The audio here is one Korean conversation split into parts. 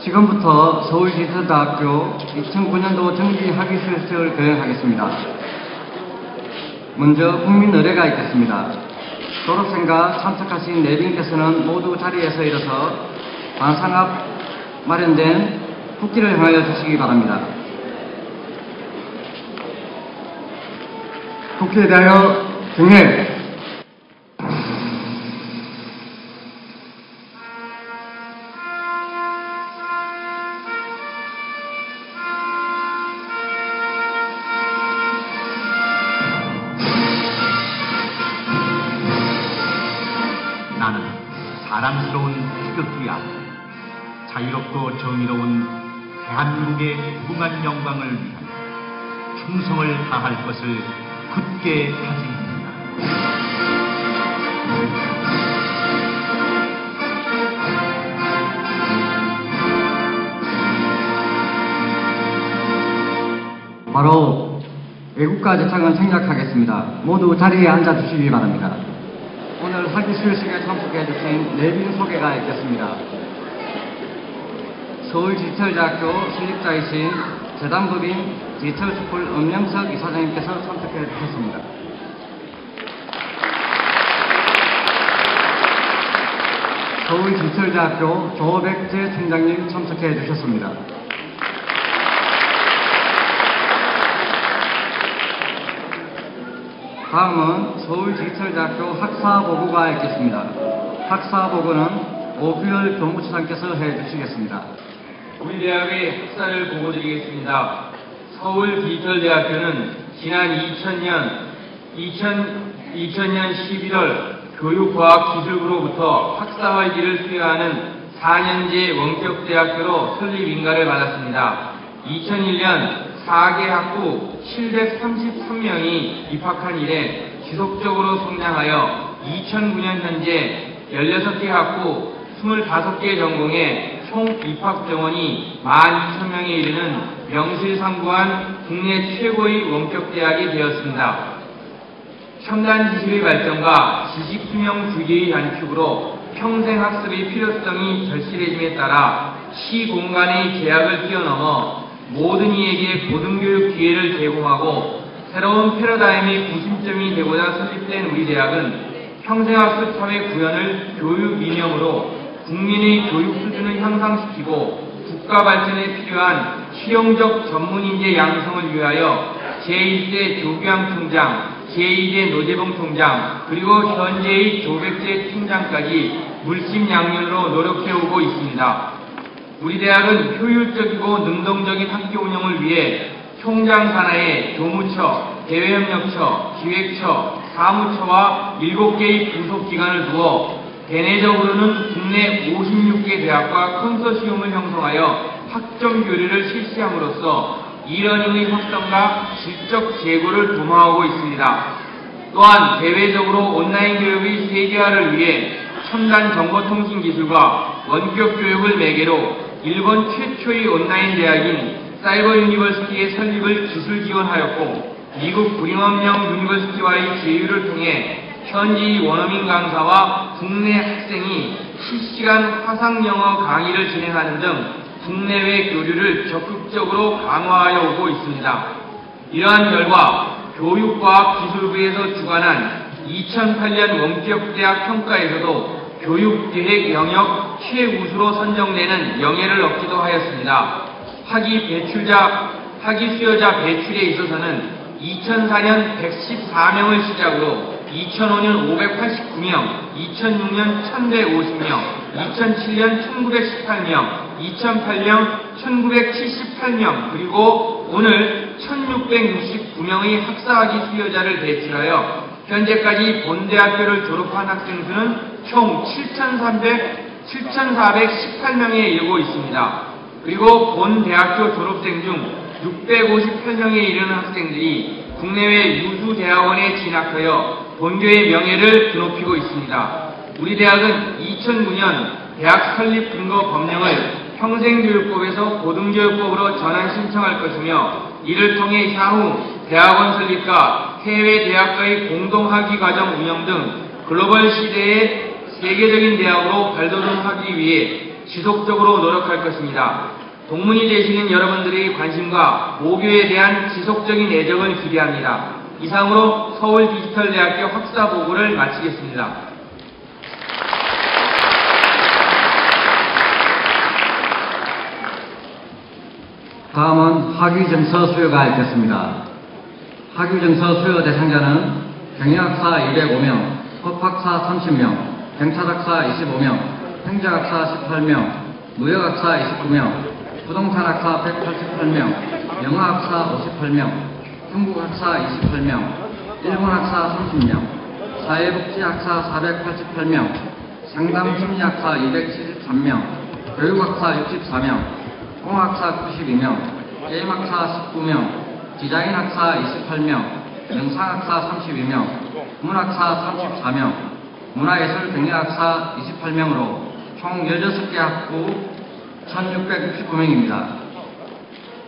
지금부터 서울디지털대학교 2009년도 정기 학위 수료식을 거행하겠습니다. 먼저 국민 의례가 있겠습니다. 졸업생과 참석하신 내빈께서는 모두 자리에서 일어서 반상 앞 마련된 국기를 향하여 주시기 바랍니다. 국기에 대하여 경례. 나는 사랑스러운 태극기야. 자유롭고 정의로운 대한민국의 무궁한 영광을 위하여 충성을 다할 것을 굳게 다짐합니다. 바로 애국가 제창을 생략하겠습니다. 모두 자리에 앉아주시기 바랍니다. 오늘 학위 수료식에 참석해주신 내빈 소개가 있겠습니다. 서울디지털대학교 설립자이신 재단법인 디지털스쿨 엄영석 이사장님께서 참석해 주셨습니다. 서울디지털대학교 조백재 총장님 참석해 주셨습니다. 다음은 서울디지털대학교 학사보고가 있겠습니다. 학사보고는 오규열 교무처장께서 해주시겠습니다. 우리 대학의 학사를 보고드리겠습니다. 서울디지털대학교는 지난 2000년 11월 교육과학기술부로부터 학사 활기를 수여하는 4년제 원격대학교로 설립 인가를 받았습니다. 2001년 4개 학부 733명이 입학한 이래 지속적으로 성장하여 2009년 현재 16개 학부 25개 전공에 총 입학 정원이 12,000명에 이르는 명실상부한 국내 최고의 원격대학이 되었습니다. 첨단 기술의 발전과 지식투명 규제의 단축으로 평생학습의 필요성이 절실해짐에 따라 시공간의 제약을 뛰어넘어 모든 이에게 고등교육 기회를 제공하고 새로운 패러다임의 구심점이 되고자 설립된 우리 대학은 평생학습 사회 구현을 교육 이념으로 국민의 교육 수준을 향상시키고 국가 발전에 필요한 실용적 전문인재 양성을 위하여 제1대 조규양 총장, 제2대 노재봉 총장, 그리고 현재의 조백재 총장까지 물심양면으로 노력해오고 있습니다. 우리 대학은 효율적이고 능동적인 학교 운영을 위해 총장 산하에 교무처, 대외협력처, 기획처, 사무처와 7개의 부속기관을 두어 대내적으로는 국내 56개 대학과 컨소시엄을 형성하여 학점 교류를 실시함으로써 이러닝의 확산과 질적 제고를 도모하고 있습니다. 또한 대외적으로 온라인 교육의 세계화를 위해 첨단 정보통신 기술과 원격 교육을 매개로 일본 최초의 온라인 대학인 사이버 유니버시티의 설립을 기술 지원하였고 미국 브링엄영 유니버시티와의 제휴를 통해 현지 원어민 강사와 국내 학생이 실시간 화상 영어 강의를 진행하는 등 국내외 교류를 적극적으로 강화하여 오고 있습니다. 이러한 결과 교육과학기술부에서 주관한 2008년 원격대학 평가에서도 교육계획 영역 최우수로 선정되는 영예를 얻기도 하였습니다. 학위 수여자 배출에 있어서는 2004년 114명을 시작으로 2005년 589명, 2006년 1150명, 2007년 1918명, 2008년 1978명, 그리고 오늘 1669명의 학사학위 수여자를 배출하여 현재까지 본대학교를 졸업한 학생 수는 총 7,418명에 이르고 있습니다. 그리고 본대학교 졸업생 중 658명에 이르는 학생들이 국내외 유수 대학원에 진학하여 본교의 명예를 드높이고 있습니다. 우리 대학은 2009년 대학 설립 근거 법령을 평생교육법에서 고등교육법으로 전환 신청할 것이며 이를 통해 향후 대학원 설립과 해외 대학과의 공동학위 과정 운영 등 글로벌 시대의 세계적인 대학으로 발돋움하기 위해 지속적으로 노력할 것입니다. 동문이 되시는 여러분들의 관심과 모교에 대한 지속적인 애정을 기대합니다. 이상으로 서울디지털대학교 학사보고를 마치겠습니다. 다음은 학위증서 수여가 있겠습니다. 학위증서 수여 대상자는 경영학사 205명, 법학사 30명, 경찰학사 25명, 행정학사 18명, 무역학사 29명, 부동산학사 188명, 영어학사 58명, 중국학사 28명, 일본학사 30명, 사회복지학사 488명, 상담심리학사 273명, 교육학사 64명, 공학사 92명, 게임학사 19명, 디자인학사 28명, 영상학사 32명, 문학사 34명, 문화예술경영학사 28명으로 총 16개 학부 1669명입니다.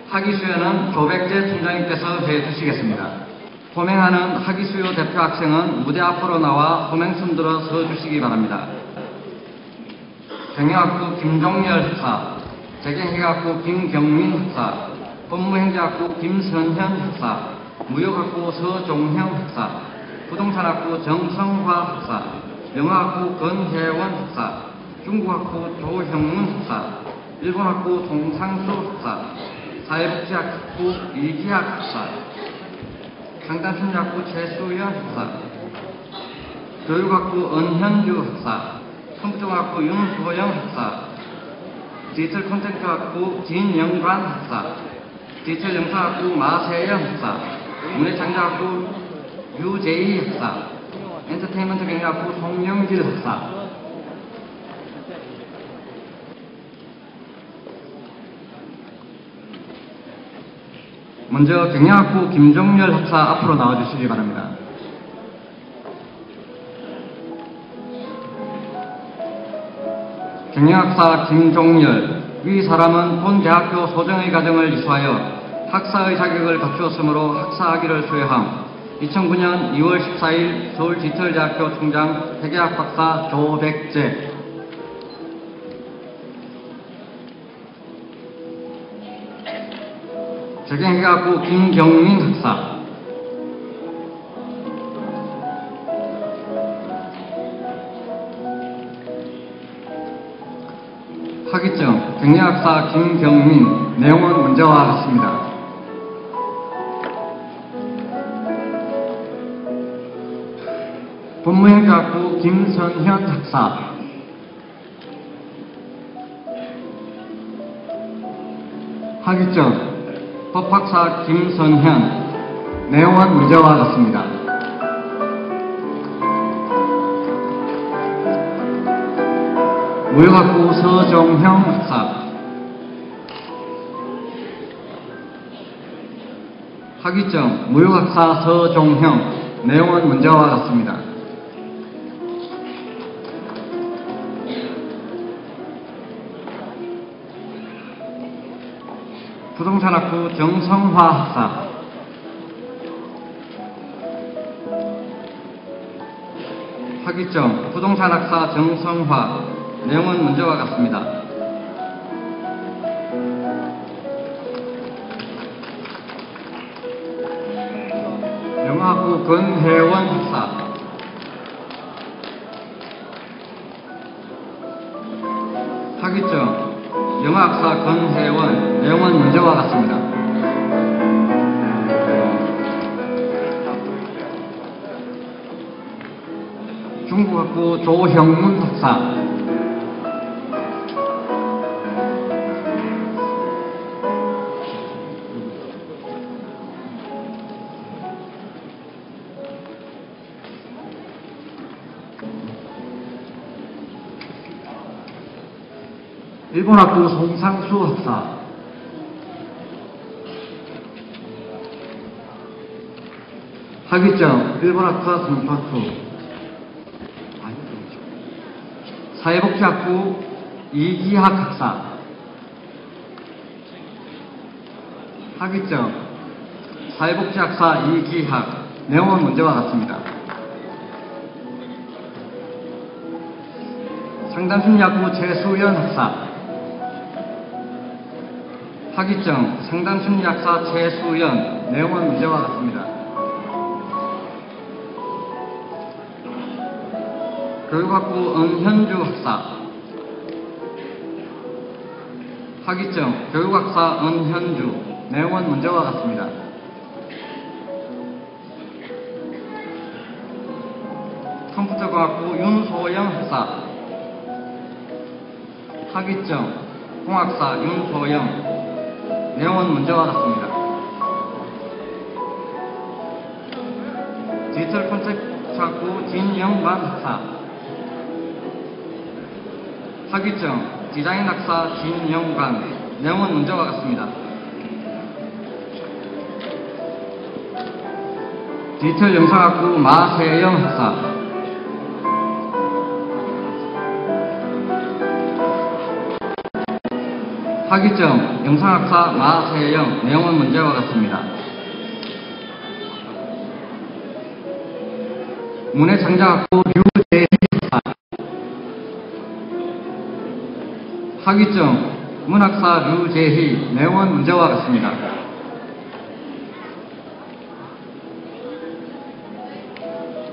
학위 수여는 조백재 총장님께서 해주시겠습니다. 호명하는 학위 수요 대표 학생은 무대 앞으로 나와 호명 손들어 서주시기 바랍니다. 경영학부 김종열 학사, 재경회학부 김경민 학사, 법무행정학부 김선현 학사, 무역학부 서종형 학사, 부동산학부 정성화 학사, 영어학부 권혜원 학사, 중국학부 조형문 학사, 일본학부 송상수 학사, 사회복지학부 이기학 학사, 상담심리학부 최수연 학사, 교육학부 은현주 학사, 컴퓨터학부 윤소영 학사, 디지털 콘텐츠학부 진영관 학사, 디지털 영상학부 마세영 학사, 문해창작학부 유재희 학사, 엔터테인먼트 경영학부 송영길 학사. 먼저 경영학부 김종열 학사 앞으로 나와주시기 바랍니다. 경영학사 김종열, 위 사람은 본 대학교 소정의 과정을 이수하여 학사의 자격을 갖추었으므로 학사학위를 수여함. 2009년 2월 14일 서울디지털대학교 총장 회계학 박사 조백재. 재경회계학부 김경민 학사, 학위증 경영학사 김경민, 내용은 문제와 같습니다. 법무행정학부 김선현 학사, 학위증 법학사 김선현, 내용은 문제와 같습니다. 무역학부 서정형 학사, 학위증 무역학사 서종형, 내용은 문제와 같습니다. 부동산학부 정성화 학사, 학위증 부동산학사 정성화, 내용은 문제와 같습니다. 영어학부 권혜원 학사, 학위증 영어학사 권혜원, 내용은 문제와 같습니다. 중국학부 조형문 학사, 일본학부 송상수 학사, 학위증 일본학사 송상수, 사회복지학부 이기학 학사, 학위증 사회복지학사 이기학, 내용은 문제와 같습니다. 상담심리학부 최수연 학사, 학위증 생단순 약사 최수연. 내용은 문제와 같습니다. 교육학부 은현주 학사. 학위증 교육학사 은현주. 내용은 문제와 같습니다. 컴퓨터공학부 윤소영 학사. 학위증 공학사 윤소영. 내용은 문제와 같습니다. 디지털 콘텐츠학부 진영관 학사. 학위증 디자인 학사 진영관. 내용은 문제와 같습니다. 디지털 영상학부 마세영 학사. 학위증 영상학사 마세영. 내용은 문제와 같습니다. 문해창작학부 류재희 학사. 학위증 문학사 류재희. 내용은 문제와 같습니다.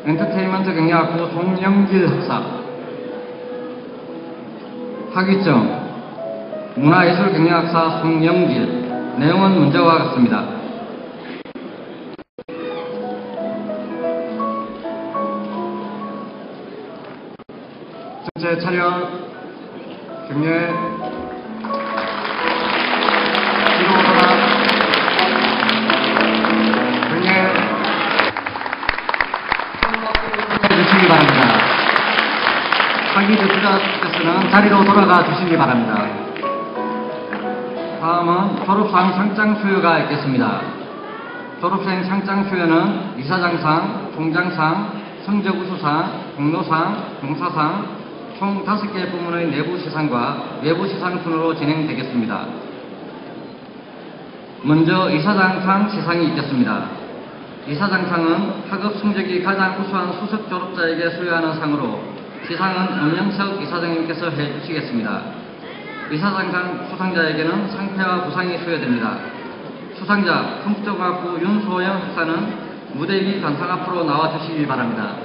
엔터테인먼트 경영학부 송영길 학사. 학위증 문화예술경영학사 송영길. 내용은 문제와 같습니다. 전체 차렷 경례. 뒤로 오거나 경례 해주시기 바랍니다. 학위 대표자께서는 자리로 돌아가 주시기 바랍니다. 다음은 졸업상 상장 수여가 있겠습니다. 졸업생 상장 수여는 이사장상, 총장상, 성적우수상, 공로상, 봉사상 총 5개 부문의 내부 시상과 외부 시상 순으로 진행되겠습니다. 먼저 이사장상 시상이 있겠습니다. 이사장상은 학업 성적이 가장 우수한 수석 졸업자에게 수여하는 상으로 시상은 엄영석 이사장님께서 해주시겠습니다. 이사장상 수상자에게는 상패와 부상이 수여됩니다. 수상자 컴퓨터공학부 윤소영 학사는 무대 위 단상 앞으로 나와주시기 바랍니다.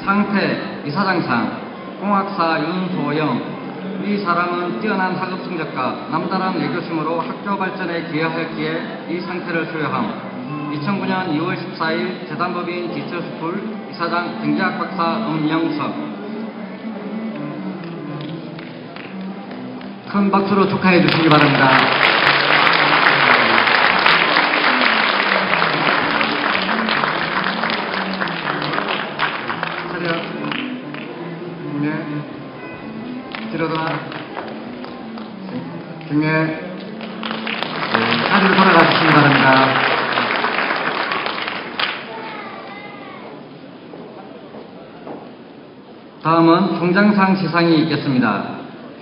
상패 이사장상 공학사 윤소영. 이 사람은 뛰어난 학업 성적과 남다른 애교심으로 학교 발전에 기여했기에 이 상패를 수여함. 2009년 2월 14일 재단법인 디지털스쿨 이사장 경제학 박사 엄영석. 큰 박수로 축하해 주시기 바랍니다. 차렷 경례. 뒤로 돌아 경례. 자리로 돌아가 주시기 바랍니다. 다음은 총장상 시상이 있겠습니다.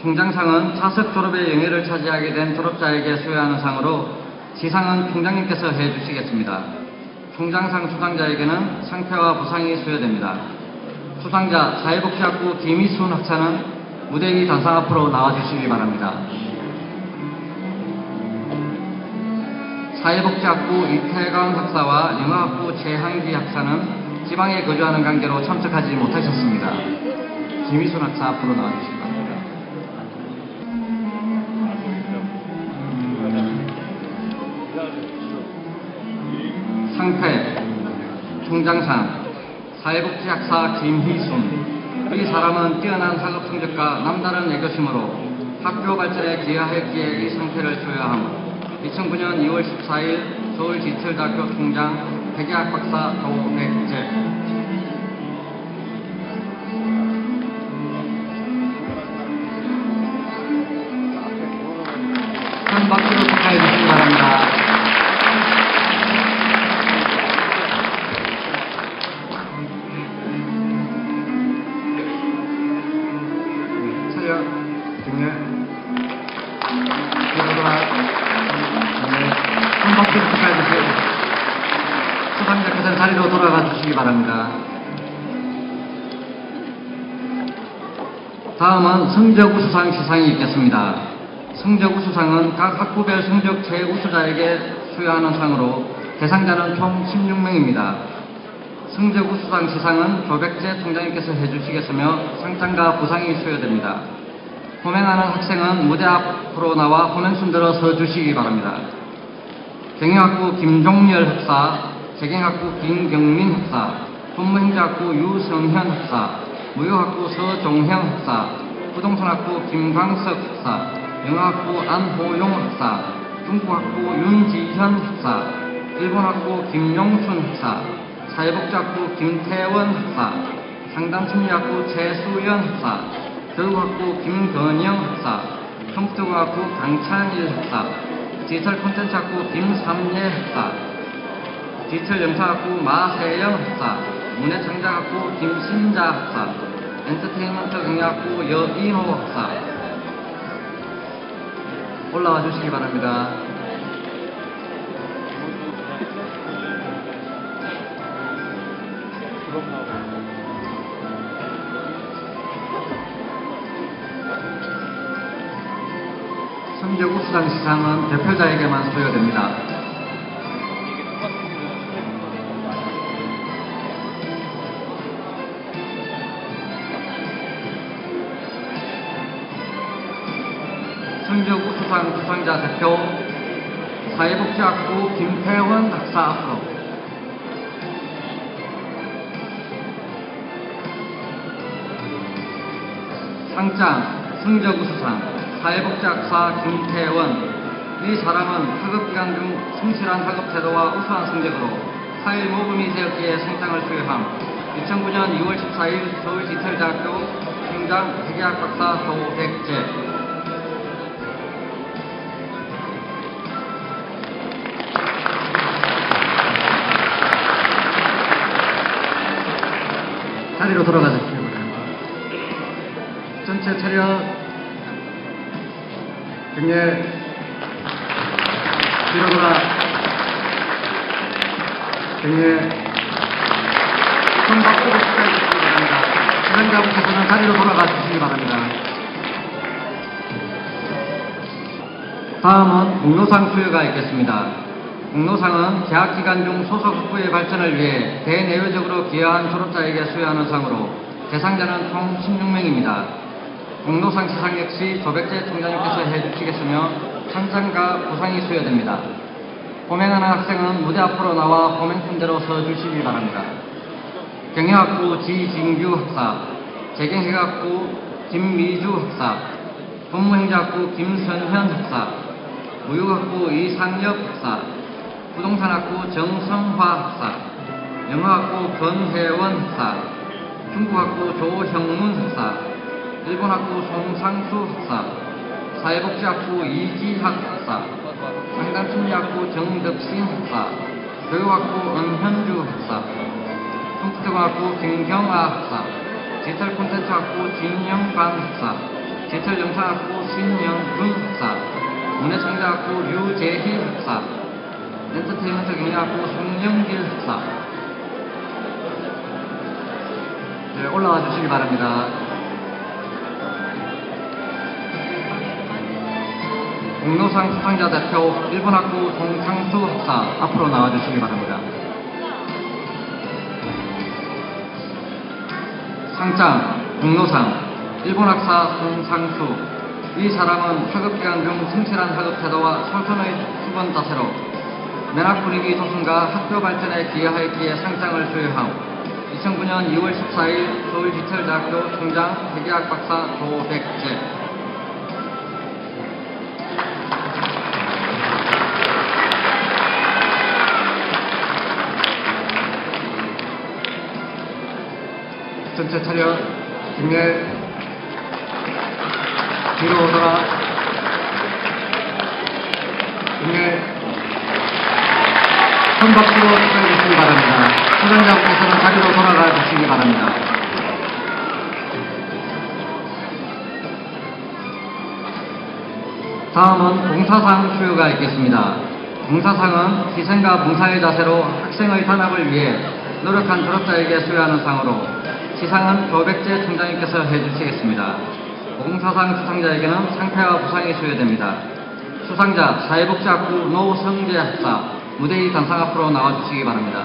총장상은 차석 졸업의 영예를 차지하게 된 졸업자에게 수여하는 상으로 시상은 총장님께서 해주시겠습니다. 총장상 수상자에게는 상패와 부상이 수여됩니다. 수상자 사회복지학부 김희순 학사는 무대 위 단상 앞으로 나와주시기 바랍니다. 사회복지학부 이태강 학사와 영어학부 최한기 학사는 지방에 거주하는 관계로 참석하지 못하셨습니다. 김희순 학사 앞으로 나와주시기 바랍니다. 상패 총장상 사회복지학사 김희순. 이 사람은 뛰어난 학업 성적과 남다른 애교심으로 학교 발전에 기여했기에 이 상패를 수여함. 2009년 2월 14일 서울디지털대학교 총장 백의학 박사 도백재. 큰 박수로 축하해 주시기 바랍니다. 차렷 경례. 뒤로 돌아 큰 박수로 축하해 주시기. 수상자께서는 자리로 돌아가 주시기 바랍니다. 다음은 성적 우수상 시상이 있겠습니다. 성적 우수상은 각 학부별 성적 최우수자에게 수여하는 상으로 대상자는 총 16명입니다. 성적 우수상 시상은 조백재 총장님께서 해주시겠으며 상장과 부상이 수여됩니다. 호명하는 학생은 무대 앞으로 나와 호명순 들어 서주시기 바랍니다. 경영학부 김종열 학사, 재경학부 김경민 학사, 법무행정학부 유성현 학사, 무역학부 서종형 학사, 부동산학부 김광석 학사, 영어학부 안호용 학사, 중국학부 윤지현 학사, 일본학부 김용순 학사, 사회복지학부 김태원 학사, 상담심리학부 최수연 학사, 교육학부 김건영 학사, 컴퓨터학부 강찬일 학사, 디지털콘텐츠학부 김삼예 학사, 디지털영상학부 마세영 학사, 문해창작학부 김신자 학사, 엔터테인먼트 경영학부 여인호 학사. 올라와 주시기 바랍니다. 성적 우수상 시상은 대표자에게만 수여됩니다. 성적 우수상 수상자 대표 사회복지학부 김태원 학사 앞으로. 상장 성적 우수상 사회복지학사 김태원. 이 사람은 학업기간 중 성실한 학업 태도와 우수한 성적으로 사회 모범이 되었기에 상장을 수여함. 2009년 2월 14일 서울디지털대학교 총장 회계학 박사 도백재. 자리로 돌아가 주시기 바랍니다. 전체 차렷 경례 뒤로 돌아 경례 손 박수로 축하해 주시기 바랍니다. 수상자분께서는 자리로 돌아가 주시기 바랍니다. 다음은 공로상 수여가 있겠습니다. 공로상은 재학기간 중 소속 학부의 발전을 위해 대내외적으로 기여한 졸업자에게 수여하는 상으로 대상자는 총 16명입니다. 공로상 시상 역시 조백재 총장님께서 해주시겠으며 상장과 부상이 수여됩니다. 호명하는 학생은 무대 앞으로 나와 호명순대로 서주시기 바랍니다. 경영학부 지진규 학사, 재경회학부 김미주 학사, 법무행정학부 김선현 학사, 무역학부 이상엽 학사, 부동산학부 정성화 학사, 영어학부 권혜원 학사, 중국학부 조형문 학사, 일본학부 송상수 학사, 사회복지학부 이기학 학사, 상담심리학부 정덕신 학사, 교육학부 은현주 학사, 컴퓨터공학부 김경아 학사, 디지털콘텐츠학부 진영관 학사, 디지털영상학부 신영준 학사, 문해창작학부 류재희 학사, 엔터테인먼트 경영학부 송영길 학사. 네, 올라와 주시기 바랍니다. 공로상 수상자 대표 일본학부 송창수 학사 앞으로 나와 주시기 바랍니다. 상장 공로상 일본학사 송창수. 이 사람은 학업기간 중 성실한 학업 태도와 솔선의 수건 자세로 면학 분위기 조성과 학교 발전에 기여하였기에 상장을 수여함. 2009년 2월 14일 서울디지털대학교 총장 회계학 박사 도백재. 전체 차렷 경례 뒤로 오더라 경례 손박수로 축하해 주시기 바랍니다. 수상자분께서는 자리로 돌아가 주시기 바랍니다. 다음은 봉사상 수여가 있겠습니다. 봉사상은 희생과 봉사의 자세로 학생의 단합을 위해 노력한 졸업자에게 수여하는 상으로 시상은 조백재 총장님께서 해주시겠습니다. 봉사상 수상자에게는 상패와 부상이 수여됩니다. 수상자 사회복지학부 노성재 학사 무대 위 단상 앞으로 나와주시기 바랍니다.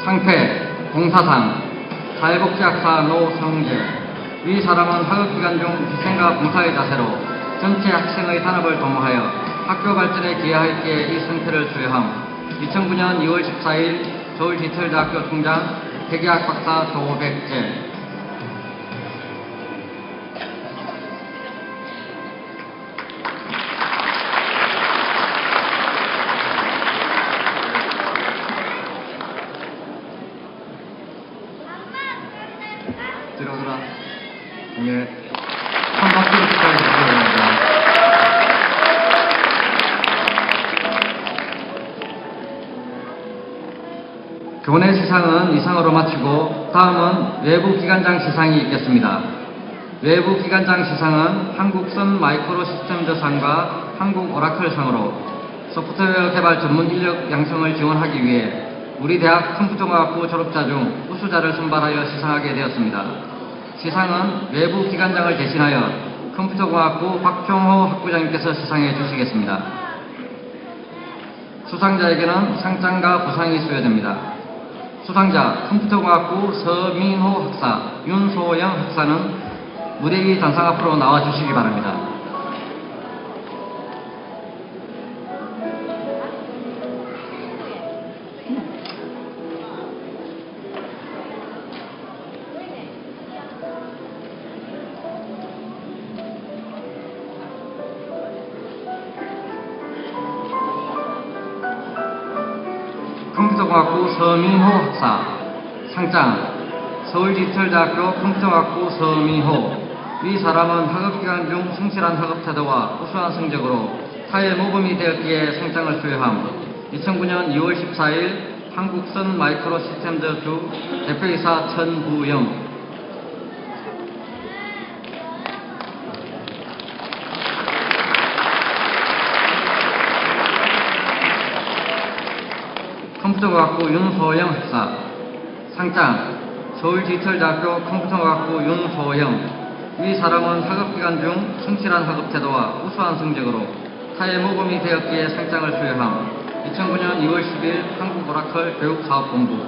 상패, 봉사상, 사회복지학사 노성재. 위 사람은 학업기간 중 희생과 봉사의 자세로 전체 학생의 산업을 도모하여 학교 발전에 기여하였기에 이 상패를 수여함. 2009년 2월 14일 서울디지털대학교 총장 대기학 박사 조백재. 들어오라. 예. 한바퀴로 축하해 주시기 바랍니다. 교내 시상은 이상으로 마치고 다음은 외부 기관장 시상이 있겠습니다. 외부 기관장 시상은 한국선 마이크로 시스템즈상과 한국 오라클상으로 소프트웨어 개발 전문 인력 양성을 지원하기 위해 우리 대학 컴퓨터공학부 졸업자 중 우수자를 선발하여 시상하게 되었습니다. 시상은 외부 기관장을 대신하여 컴퓨터공학부 박종호 학부장님께서 시상해 주시겠습니다. 수상자에게는 상장과 부상이 수여됩니다. 수상자 컴퓨터공학부 서민호 학사, 윤소영 학사는 무대 위 단상 앞으로 나와 주시기 바랍니다. 컴퓨터공학부 서민호 학사 상장 서울디지털대학교 컴퓨터공학부 서민호. 위 사람은 학업기간 중 성실한 학업태도와 우수한 성적으로 사회 모범이 되었기에 상장을 수여함. 2009년 2월 14일 한국선 마이크로 시스템즈 주 대표이사 천부영. 컴퓨터공학부 윤소영 학사 상장 서울디지털대학교 컴퓨터공학부 윤소영. 위 사람은 학업기간 중 성실한 학업태도와 우수한 성적으로 사회 모범이 되었기에 상장을 수여함. 2009년 2월 10일 한국오라클 교육사업본부.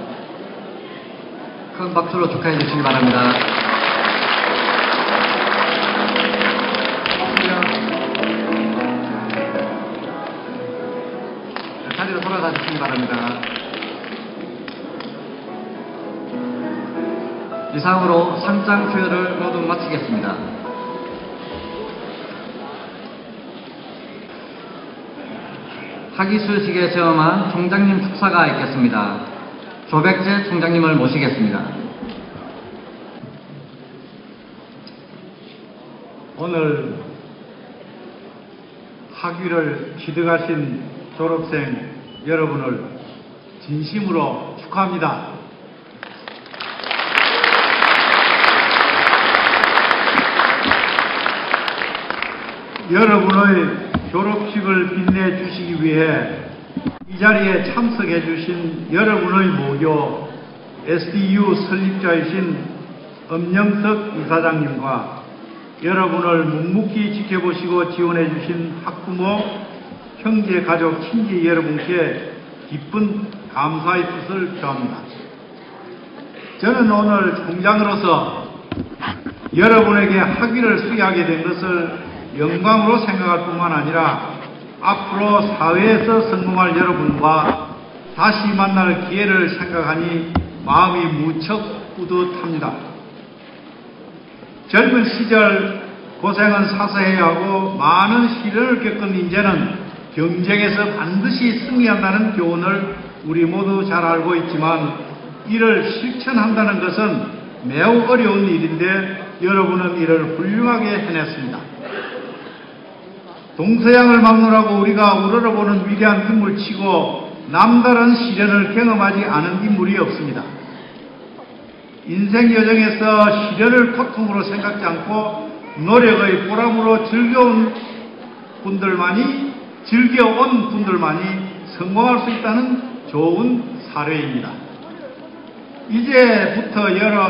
큰 박수로 축하해 주시기 바랍니다. 자리로 돌아가 주시기 바랍니다. 이상으로 상장 수여를 모두 마치겠습니다. 학위수식에 체험한 총장님 축사가 있겠습니다. 조백재 총장님을 모시겠습니다. 오늘 학위를 취득하신 졸업생 여러분을 진심으로 축하합니다. 여러분의 졸업식을 빛내주시기 위해 이 자리에 참석해 주신 여러분의 모교 SDU 설립자이신 엄영석 이사장님과 여러분을 묵묵히 지켜보시고 지원해 주신 학부모, 형제, 가족, 친지 여러분께 깊은 감사의 뜻을 표합니다. 저는 오늘 총장으로서 여러분에게 학위를 수여하게 된 것을 영광으로 생각할 뿐만 아니라 앞으로 사회에서 성공할 여러분과 다시 만날 기회를 생각하니 마음이 무척 뿌듯합니다. 젊은 시절 고생은 사서해야 하고 많은 시련을 겪은 인재는 경쟁에서 반드시 승리한다는 교훈을 우리 모두 잘 알고 있지만 이를 실천한다는 것은 매우 어려운 일인데 여러분은 이를 훌륭하게 해냈습니다. 동서양을 막론하고 우리가 우러러보는 위대한 인물치고 남다른 시련을 경험하지 않은 인물이 없습니다. 인생 여정에서 시련을 고통으로 생각지 않고 노력의 보람으로 즐겨온 분들만이 성공할 수 있다는 좋은 사례입니다. 이제부터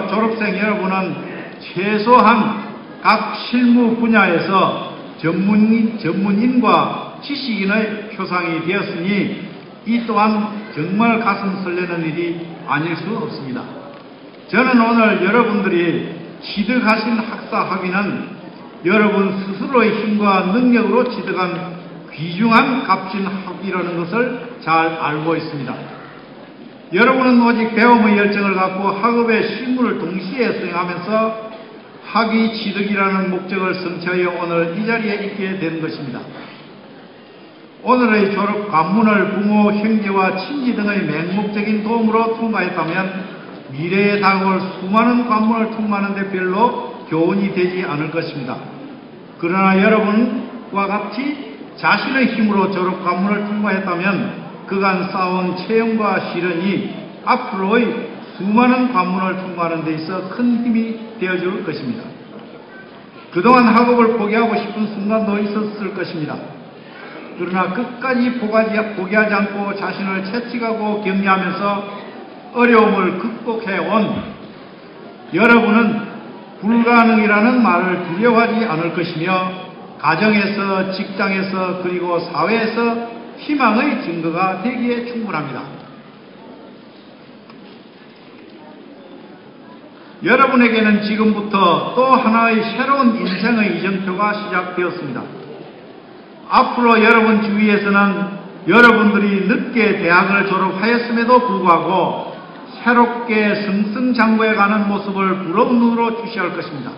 졸업생 여러분은 최소한 각 실무 분야에서 전문인과 지식인의 표상이 되었으니 이 또한 정말 가슴 설레는 일이 아닐 수 없습니다. 저는 오늘 여러분들이 취득하신 학사 학위는 여러분 스스로의 힘과 능력으로 취득한 귀중한 값진 학위라는 것을 잘 알고 있습니다. 여러분은 오직 배움의 열정을 갖고 학업의 실무를 동시에 수행하면서 학위 취득이라는 목적을 성취하여 오늘 이 자리에 있게 된 것입니다. 오늘의 졸업 관문을 부모, 형제와 친지 등의 맹목적인 도움으로 통과했다면 미래에 다가올 수많은 관문을 통과하는 데 별로 교훈이 되지 않을 것입니다. 그러나 여러분과 같이 자신의 힘으로 졸업 관문을 통과했다면 그간 쌓아온 체험과 시련이 앞으로의 수많은 관문을 통과하는 데 있어 큰 힘이 되어줄 것입니다. 그동안 학업을 포기하고 싶은 순간도 있었을 것입니다. 그러나 끝까지 포기하지 않고 자신을 채찍하고 격려하면서 어려움을 극복해온 여러분은 불가능이라는 말을 두려워하지 않을 것이며 가정에서, 직장에서, 그리고 사회에서 희망의 증거가 되기에 충분합니다. 여러분에게는 지금부터 또 하나의 새로운 인생의 이정표가 시작되었습니다. 앞으로 여러분 주위에서는 여러분들이 늦게 대학을 졸업하였음에도 불구하고 새롭게 승승장구해가는 모습을 부러운 눈으로 주시할 것입니다.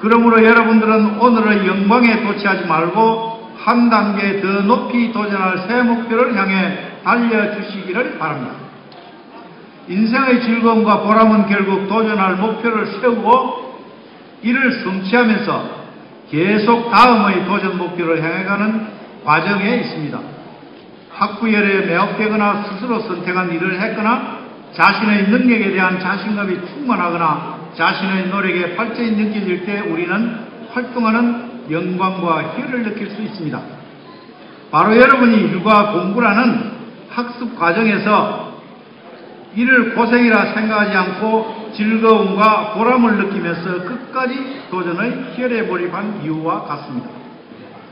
그러므로 여러분들은 오늘의 영광에 도취하지 말고 한 단계 더 높이 도전할 새 목표를 향해 달려주시기를 바랍니다. 인생의 즐거움과 보람은 결국 도전할 목표를 세우고 이를 성취하면서 계속 다음의 도전 목표를 향해가는 과정에 있습니다. 학부열에 매혹되거나 스스로 선택한 일을 했거나 자신의 능력에 대한 자신감이 충만하거나 자신의 노력에 발전이 느껴질 때 우리는 활동하는 영광과 희열을 느낄 수 있습니다. 바로 여러분이 일과 공부라는 학습 과정에서 이를 고생이라 생각하지 않고 즐거움과 보람을 느끼면서 끝까지 도전의 희열에 몰입한 이유와 같습니다.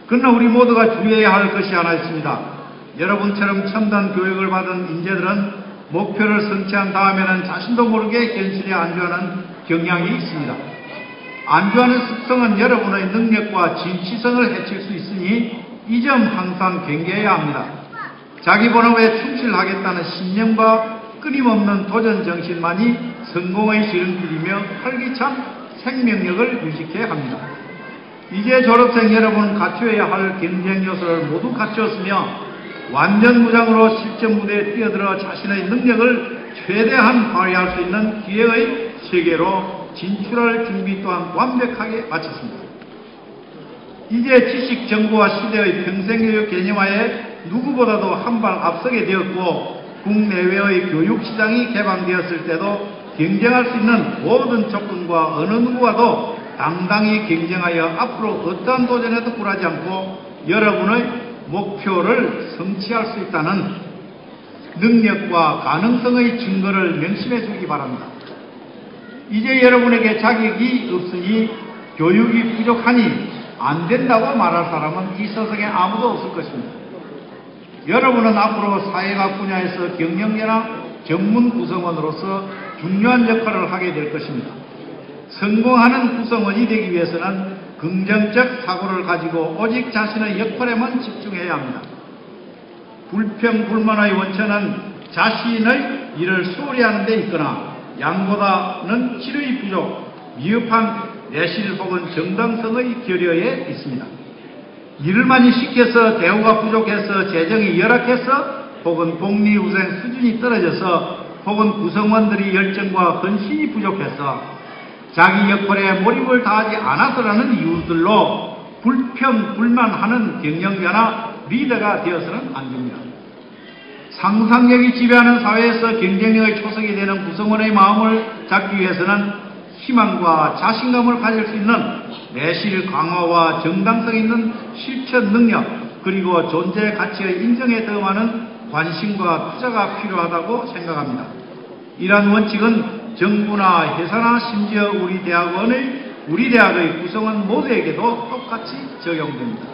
그러나 우리 모두가 주의해야 할 것이 하나 있습니다. 여러분처럼 첨단 교육을 받은 인재들은 목표를 성취한 다음에는 자신도 모르게 현실에 안주하는 경향이 있습니다. 안주하는 습성은 여러분의 능력과 진취성을 해칠 수 있으니 이 점 항상 경계해야 합니다. 자기 본업에 충실하겠다는 신념과 끊임없는 도전 정신만이 성공의 지름길이며 활기찬 생명력을 유지케 합니다. 이제 졸업생 여러분은 갖추어야 할 경쟁 요소를 모두 갖추었으며 완전 무장으로 실전 무대에 뛰어들어 자신의 능력을 최대한 발휘할 수 있는 기회의 세계로 진출할 준비 또한 완벽하게 마쳤습니다. 이제 지식 정보화 시대의 평생교육 개념화에 누구보다도 한 발 앞서게 되었고 국내외의 교육시장이 개방되었을 때도 경쟁할 수 있는 모든 조건과 어느 누구와도 당당히 경쟁하여 앞으로 어떠한 도전에도 굴하지 않고 여러분의 목표를 성취할 수 있다는 능력과 가능성의 증거를 명심해 주기 바랍니다. 이제 여러분에게 자격이 없으니 교육이 부족하니 안 된다고 말할 사람은 이 세상에 아무도 없을 것입니다. 여러분은 앞으로 사회학 분야에서 경영계나 전문 구성원으로서 중요한 역할을 하게 될 것입니다. 성공하는 구성원이 되기 위해서는 긍정적 사고를 가지고 오직 자신의 역할에만 집중해야 합니다. 불평불만의 원천은 자신의 일을 소홀히 하는 데 있거나 양보다는 질의 부족, 미흡한 내실 혹은 정당성의 결여에 있습니다. 일을 많이 시켜서 대우가 부족해서 재정이 열악해서 혹은 복리후생 수준이 떨어져서 혹은 구성원들이 열정과 헌신이 부족해서 자기 역할에 몰입을 다하지 않아서라는 이유들로 불평불만하는 경영자나 리더가 되어서는 안 됩니다. 상상력이 지배하는 사회에서 경쟁력의 초석이 되는 구성원의 마음을 잡기 위해서는 희망과 자신감을 가질 수 있는 내실 강화와 정당성 있는 실천 능력, 그리고 존재 가치의 인정에 더 많은 관심과 투자가 필요하다고 생각합니다. 이러한 원칙은 정부나 회사나 심지어 우리 대학의 구성원 모두에게도 똑같이 적용됩니다.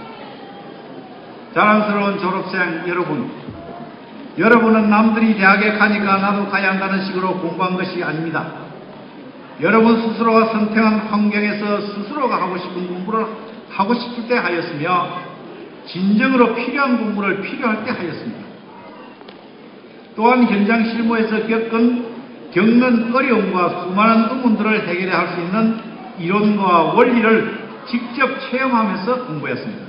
자랑스러운 졸업생 여러분, 여러분은 남들이 대학에 가니까 나도 가야 한다는 식으로 공부한 것이 아닙니다. 여러분 스스로가 선택한 환경에서 스스로가 하고 싶은 공부를 하고 싶을 때 하였으며 진정으로 필요한 공부를 필요할 때 하였습니다. 또한 현장 실무에서 겪는 어려움과 수많은 의문들을 해결해야 할 수 있는 이론과 원리를 직접 체험하면서 공부했습니다.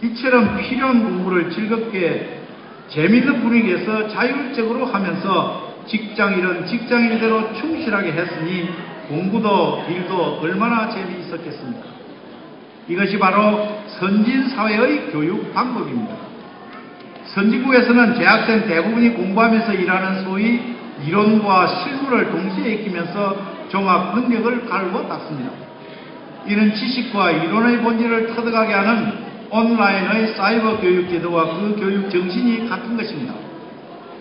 이처럼 필요한 공부를 즐겁게 재미있는 분위기에서 자율적으로 하면서 직장일은 직장일대로 충실하게 했으니 공부도 일도 얼마나 재미있었겠습니까? 이것이 바로 선진사회의 교육 방법입니다. 선진국에서는 재학생 대부분이 공부하면서 일하는 소위 이론과 실무를 동시에 익히면서 종합 능력을 갈고 닦습니다. 이는 지식과 이론의 본질을 터득하게 하는 온라인의 사이버 교육 제도와 그 교육 정신이 같은 것입니다.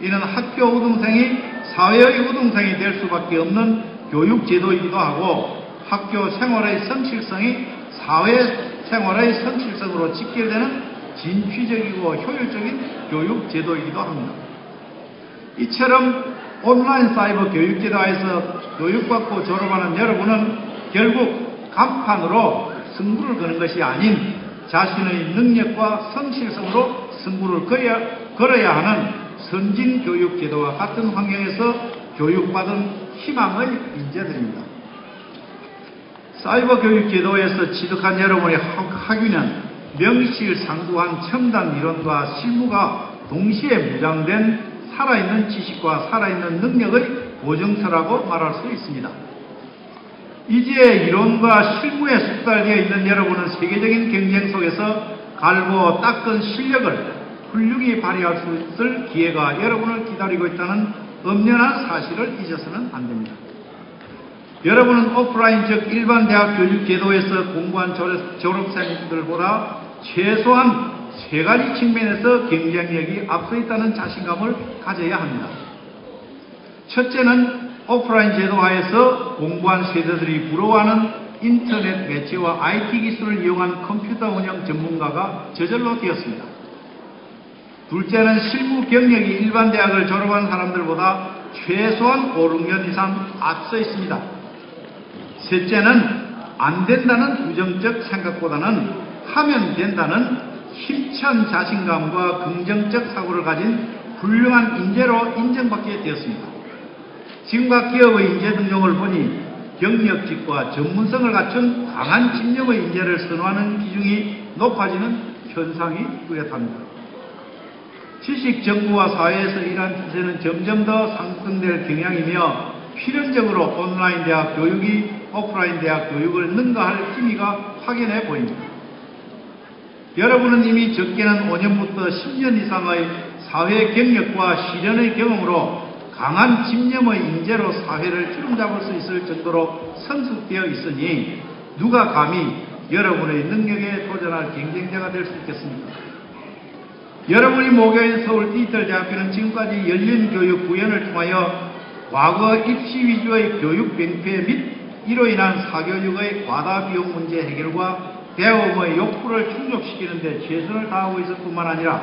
이는 학교 우등생이 사회의 우등생이 될 수밖에 없는 교육 제도이기도 하고 학교 생활의 성실성이 사회 생활의 성실성으로 직결되는 진취적이고 효율적인 교육 제도이기도 합니다. 이처럼 온라인 사이버 교육 제도에서 교육받고 졸업하는 여러분은 결국 간판으로 승부를 거는 것이 아닌 자신의 능력과 성실성으로 승부를 걸어야 하는 선진교육 제도와 같은 환경에서 교육받은 희망의 인재들입니다. 사이버 교육 제도에서 취득한 여러분의 학위는 명실상부한 첨단 이론과 실무가 동시에 무장된 살아있는 지식과 살아있는 능력의 보증서라고 말할 수 있습니다. 이제 이론과 실무에 숙달되어 있는 여러분은 세계적인 경쟁 속에서 갈고 닦은 실력을 훌륭히 발휘할 수 있을 기회가 여러분을 기다리고 있다는 엄연한 사실을 잊어서는 안 됩니다. 여러분은 오프라인 즉 일반 대학 교육 제도에서 공부한 졸업생들보다 최소한 세 가지 측면에서 경쟁력이 앞서 있다는 자신감을 가져야 합니다. 첫째는 오프라인 제도하에서 공부한 세대들이 부러워하는 인터넷 매체와 IT 기술을 이용한 컴퓨터 운영 전문가가 저절로 되었습니다. 둘째는 실무 경력이 일반 대학을 졸업한 사람들보다 최소한 5, 6년 이상 앞서 있습니다. 셋째는 안 된다는 부정적 생각보다는 하면 된다는 힘찬 자신감과 긍정적 사고를 가진 훌륭한 인재로 인정받게 되었습니다. 지금과 기업의 인재 등록을 보니 경력직과 전문성을 갖춘 강한 집념의 인재를 선호하는 비중이 높아지는 현상이 뚜렷합니다. 지식 정부와 사회에서 이러한 추세는 점점 더 상승될 경향이며 필연적으로 온라인 대학 교육이 오프라인 대학 교육을 능가할 기미가 확연해 보입니다. 여러분은 이미 적게는 5년부터 10년 이상의 사회 경력과 실현의 경험으로 강한 집념의 인재로 사회를 주름잡을 수 있을 정도로 성숙되어 있으니 누가 감히 여러분의 능력에 도전할 경쟁자가 될 수 있겠습니까? 여러분이 모교인 서울 디지털대학교는 지금까지 열린 교육 구현을 통하여 과거 입시 위주의 교육 병폐 및 이로 인한 사교육의 과다 비용 문제 해결과 배움의 욕구를 충족시키는 데 최선을 다하고 있을 뿐만 아니라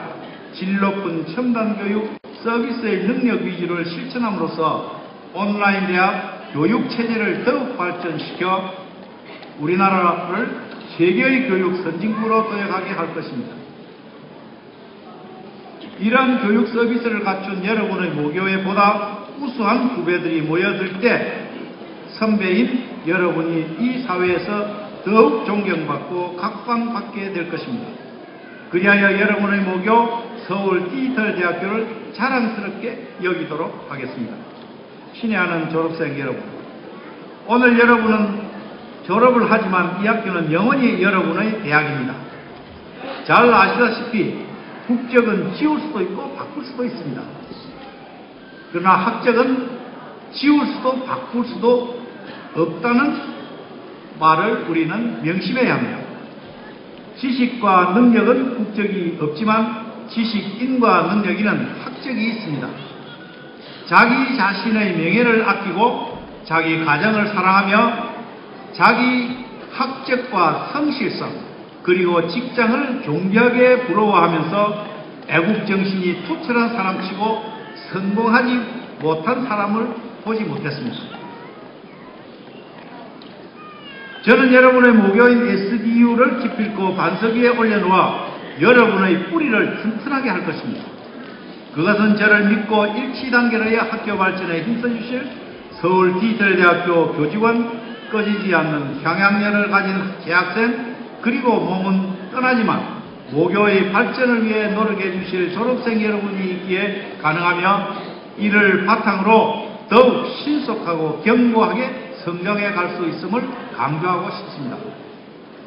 질 높은 첨단 교육 서비스의 능력 위주를 실천함으로써 온라인 대학 교육 체제를 더욱 발전시켜 우리나라를 세계의 교육 선진국으로 도약하게 할 것입니다. 이러한 교육 서비스를 갖춘 여러분의 모교에 보다 우수한 후배들이 모여들 때 선배인 여러분이 이 사회에서 더욱 존경받고 각광받게 될 것입니다. 그리하여 여러분의 모교 서울 디지털대학교를 자랑스럽게 여기도록 하겠습니다. 친애하는 졸업생 여러분, 오늘 여러분은 졸업을 하지만 이 학교는 영원히 여러분의 대학입니다. 잘 아시다시피 국적은 지울 수도 있고 바꿀 수도 있습니다. 그러나 학적은 지울 수도 바꿀 수도 없다는 말을 우리는 명심해야 합니다. 지식과 능력은 국적이 없지만 지식인과 능력인은 학적이 있습니다. 자기 자신의 명예를 아끼고 자기 가정을 사랑하며 자기 학적과 성실성 그리고 직장을 존귀하게 부러워하면서 애국정신이 투철한 사람치고 성공하지 못한 사람을 보지 못했습니다. 저는 여러분의 모교인 SDU를 기필코 반석 위에 올려놓아 여러분의 뿌리를 튼튼하게 할 것입니다. 그것은 저를 믿고 일치단결하여 학교 발전에 힘써주실 서울 디지털대학교 교직원, 꺼지지 않는 향양열을 가진 재학생, 그리고 몸은 떠나지만 모교의 발전을 위해 노력해 주실 졸업생 여러분이 있기에 가능하며 이를 바탕으로 더욱 신속하고 견고하게 성장해 갈 수 있음을 강조하고 싶습니다.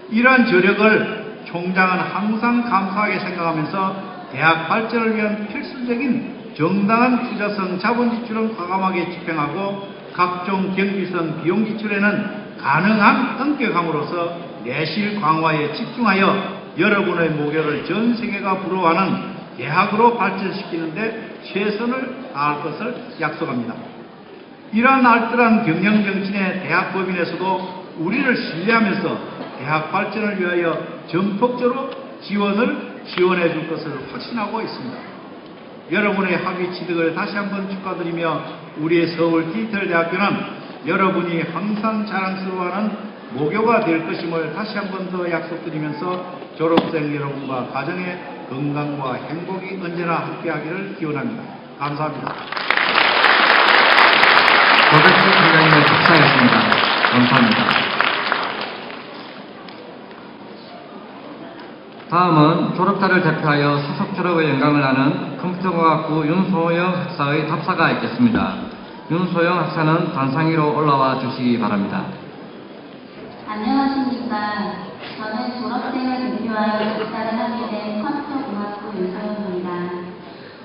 이러한 저력을 총장은 항상 감사하게 생각하면서 대학 발전을 위한 필수적인 정당한 투자성 자본 지출은 과감하게 집행하고 각종 경비성 비용 지출에는 가능한 엄격함으로써 내실 강화에 집중하여 여러분의 모교를 전 세계가 부러워하는 대학으로 발전시키는 데 최선을 다할 것을 약속합니다. 이러한 알뜰한 경영정신의 대학법인에서도 우리를 신뢰하면서 대학 발전을 위하여 전폭적으로 지원해 줄 것을 확신하고 있습니다. 여러분의 학위 취득을 다시 한번 축하드리며 우리의 서울 디지털대학교는 여러분이 항상 자랑스러워하는 모교가 될 것임을 다시 한번 더 약속드리면서 졸업생 여러분과 가정의 건강과 행복이 언제나 함께하기를 기원합니다. 감사합니다. 고백수 총장님의 축사였습니다. 감사합니다. 다음은 졸업자를 대표하여 수석 졸업의 영광을 나는 컴퓨터공학부 윤소영 학사의 답사가 있겠습니다. 윤소영 학사는 단상위로 올라와 주시기 바랍니다. 안녕하십니까. 저는 졸업생을 대표하여 답사를 하게 된 컴퓨터공학부 윤소영입니다.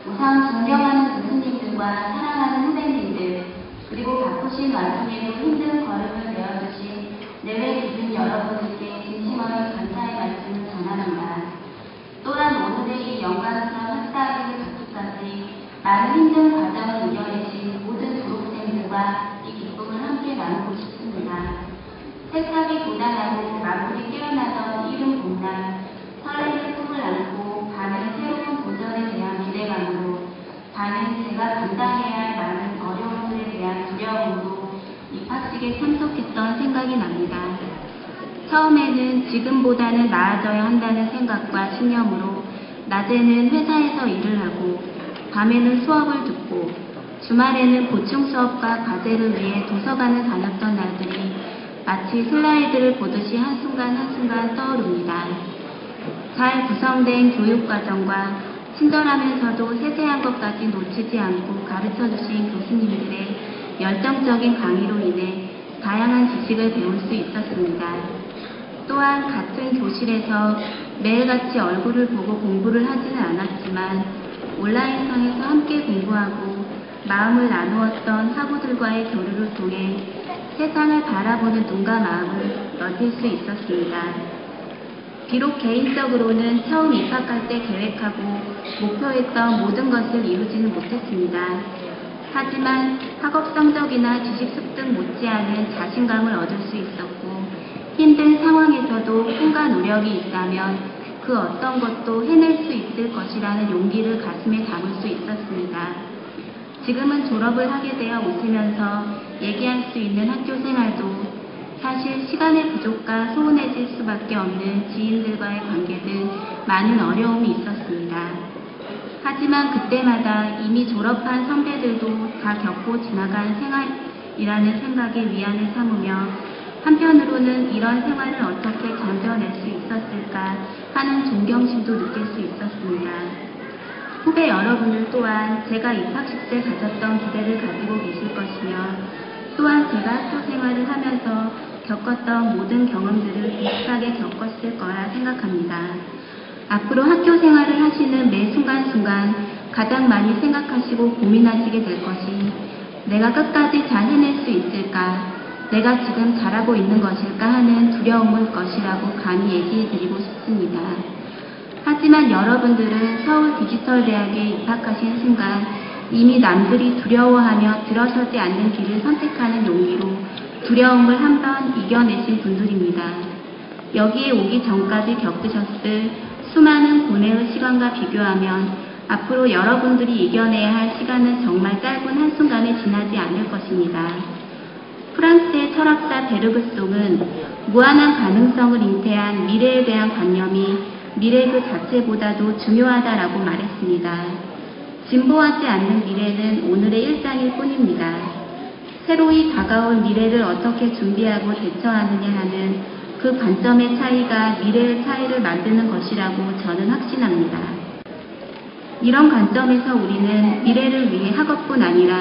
우선 존경하는 교수님들과 사랑하는 후배님들, 그리고 바쁘신 와중에도 힘든 걸음을 내어주신 내외 교수님 여러분들께 진심어린 감사의 말씀을 전합니다. 또한 오늘의 이 영광스러운 학사학위를 갖기까지 많은 힘든 과정을 이겨내신 모든 졸업생들과 이 기쁨을 함께 나누고 싶습니다. 색탑이 고단하고 마무리 깨어나던 이른 봄날, 설레는 꿈을 안고 반은 새로운 도전에 대한 기대감으로, 반은 제가 감당해야 할 많은 어려움들에 대한 두려움으로 입학식에 참석했던 생각이 납니다. 처음에는 지금보다는 나아져야 한다는 생각과 신념으로 낮에는 회사에서 일을 하고 밤에는 수업을 듣고 주말에는 보충 수업과 과제를 위해 도서관을 다녔던 날들이 마치 슬라이드를 보듯이 한순간 한순간 떠오릅니다. 잘 구성된 교육과정과 친절하면서도 세세한 것까지 놓치지 않고 가르쳐주신 교수님들의 열정적인 강의로 인해 다양한 지식을 배울 수 있었습니다. 또한 같은 교실에서 매일같이 얼굴을 보고 공부를 하지는 않았지만 온라인상에서 함께 공부하고 마음을 나누었던 학우들과의 교류를 통해 세상을 바라보는 눈과 마음을 넓힐 수 있었습니다. 비록 개인적으로는 처음 입학할 때 계획하고 목표했던 모든 것을 이루지는 못했습니다. 하지만 학업 성적이나 지식 습득 못지않은 자신감을 얻을 수 있었고 힘든 상황에서도 꿈과 노력이 있다면 그 어떤 것도 해낼 수 있을 것이라는 용기를 가슴에 담을 수 있었습니다. 지금은 졸업을 하게 되어 웃으면서 얘기할 수 있는 학교 생활도 사실 시간의 부족과 소원해질 수밖에 없는 지인들과의 관계 등 많은 어려움이 있었습니다. 하지만 그때마다 이미 졸업한 선배들도 다 겪고 지나간 생활이라는 생각에 위안을 삼으며 한편으로는 이런 생활을 어떻게 견뎌낼 수 있었을까 하는 존경심도 느낄 수 있었습니다. 후배 여러분들 또한 제가 입학식 때 가졌던 기대를 가지고 계실 것이며 또한 제가 학교 생활을 하면서 겪었던 모든 경험들을 비슷하게 겪었을 거라 생각합니다. 앞으로 학교 생활을 하시는 매 순간순간 가장 많이 생각하시고 고민하시게 될 것이 내가 끝까지 잘 해낼 수 있을까? 내가 지금 잘하고 있는 것일까 하는 두려움일 것이라고 감히 얘기해 드리고 싶습니다. 하지만 여러분들은 서울 디지털대학에 입학하신 순간 이미 남들이 두려워하며 들어서지 않는 길을 선택하는 용기로 두려움을 한번 이겨내신 분들입니다. 여기에 오기 전까지 겪으셨을 수많은 고뇌의 시간과 비교하면 앞으로 여러분들이 이겨내야 할 시간은 정말 짧은 한순간에 지나지 않을 것입니다. 프랑스의 철학자 베르그송은 무한한 가능성을 잉태한 미래에 대한 관념이 미래 그 자체보다도 중요하다라고 말했습니다. 진보하지 않는 미래는 오늘의 일상일 뿐입니다. 새로이 다가올 미래를 어떻게 준비하고 대처하느냐 하는 그 관점의 차이가 미래의 차이를 만드는 것이라고 저는 확신합니다. 이런 관점에서 우리는 미래를 위해 학업뿐 아니라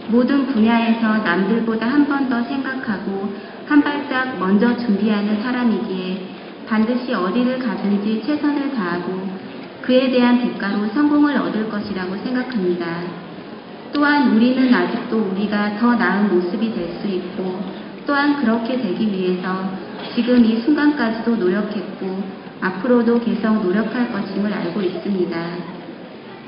모든 분야에서 남들보다 한 번 더 생각하고 한 발짝 먼저 준비하는 사람이기에 반드시 어디를 가든지 최선을 다하고 그에 대한 대가로 성공을 얻을 것이라고 생각합니다. 또한 우리는 아직도 우리가 더 나은 모습이 될 수 있고 또한 그렇게 되기 위해서 지금 이 순간까지도 노력했고 앞으로도 계속 노력할 것임을 알고 있습니다.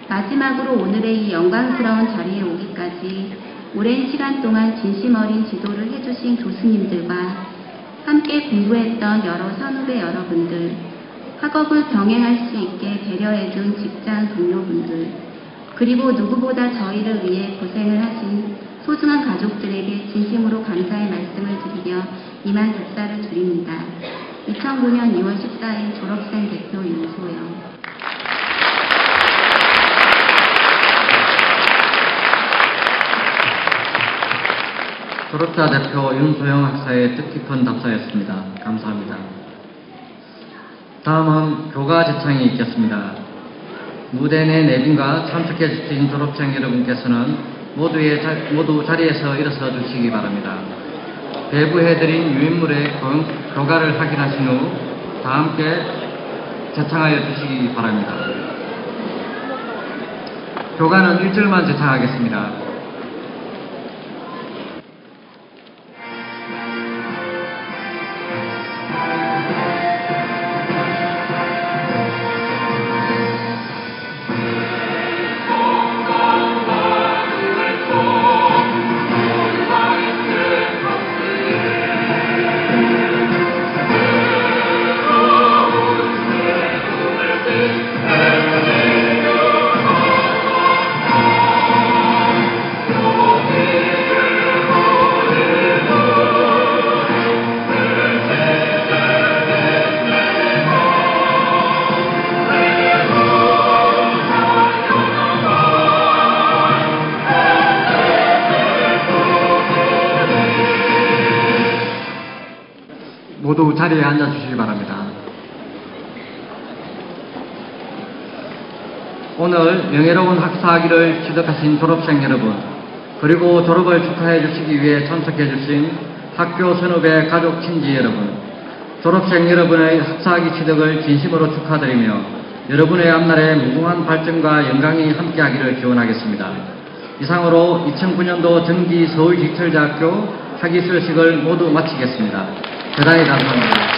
마지막으로 오늘의 이 영광스러운 자리에 오기까지 오랜 시간 동안 진심 어린 지도를 해주신 교수님들과 함께 공부했던 여러 선후배 여러분들, 학업을 병행할 수 있게 배려해준 직장 동료분들, 그리고 누구보다 저희를 위해 고생을 하신 소중한 가족들에게 진심으로 감사의 말씀을 드리며 이만 답사를 드립니다. 2009년 2월 14일 졸업생 대표 윤소영. 졸업자 대표 윤소영 학사의 뜻깊은 답사였습니다. 감사합니다. 다음은 교가 제창이 있겠습니다. 무대 내 내빈과 참석해 주신 졸업생 여러분께서는 모두 자리에서 일어서 주시기 바랍니다. 배부해드린 유인물의 교가를 확인하신 후 다 함께 제창하여 주시기 바랍니다. 교가는 1절만 제창하겠습니다. 모두 자리에 앉아주시기 바랍니다. 오늘 명예로운 학사학위를 취득하신 졸업생 여러분, 그리고 졸업을 축하해 주시기 위해 참석해 주신 학교 선후배 가족 친지 여러분, 졸업생 여러분의 학사학위 취득을 진심으로 축하드리며 여러분의 앞날에 무궁한 발전과 영광이 함께하기를 기원하겠습니다. 이상으로 2009년도 정기 서울디지털대학교 학위 수여식을 모두 마치겠습니다. 대단히 감사합니다.